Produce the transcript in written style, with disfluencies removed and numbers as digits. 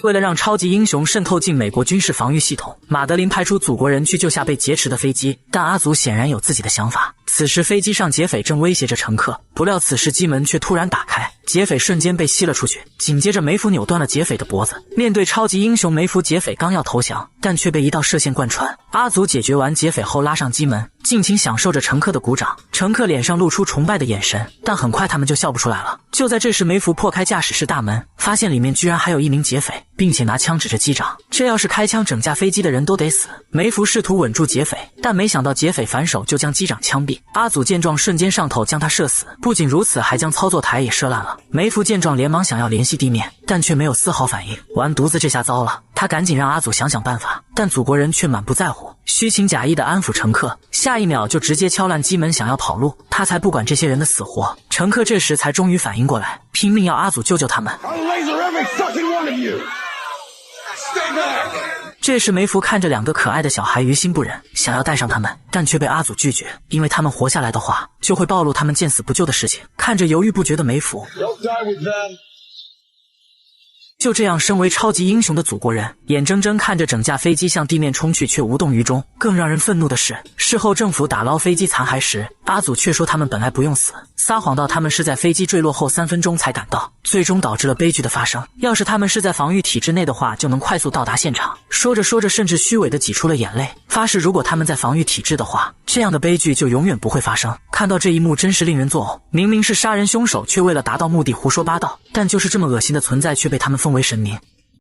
为了让超级英雄渗透进美国军事防御系统，马德琳派出祖国人去救下被劫持的飞机，但阿祖显然有自己的想法。此时飞机上劫匪正威胁着乘客，不料此时机门却突然打开，劫匪瞬间被吸了出去，紧接着梅芙扭断了劫匪的脖子。面对超级英雄梅芙，劫匪刚要投降，但却被一道射线贯穿。阿祖解决完劫匪后拉上机门，尽情享受着乘客的鼓掌，乘客脸上露出崇拜的眼神，但很快他们就笑不出来了。就在这时，梅芙破开驾驶室大门，发现里面居然还有一名劫匪，并且拿枪指着机长，这要是开枪，整架飞机的人都得死。梅芙试图稳住劫匪，但没想到劫匪反手就将机长枪毙。阿祖见状瞬间上头将他射死，不仅如此还将操作台也射烂了。梅芙见状连忙想要联系地面，但却没有丝毫反应。完犊子，这下糟了，他赶紧让阿祖想想办法，但祖国人却满不在乎，虚情假意的安抚乘客，下一秒就直接敲烂机门想要跑路。他才不管这些人的死活。乘客这时才终于反应过来，拼命要阿祖救救他们。这时梅芙看着两个可爱的小孩，于心不忍，想要带上他们，但却被阿祖拒绝，因为他们活下来的话，就会暴露他们见死不救的事情。看着犹豫不决的梅芙，就这样，身为超级英雄的祖国人眼睁睁看着整架飞机向地面冲去，却无动于衷。更让人愤怒的是，事后政府打捞飞机残骸时，阿祖却说他们本来不用死，撒谎到他们是在飞机坠落后3分钟才赶到，最终导致了悲剧的发生。要是他们是在防御体制内的话，就能快速到达现场。说着说着，甚至虚伪的挤出了眼泪，发誓如果他们在防御体制的话，这样的悲剧就永远不会发生。看到这一幕真是令人作呕，明明是杀人凶手，却为了达到目的胡说八道，但就是这么恶心的存在却被他们奉为神明。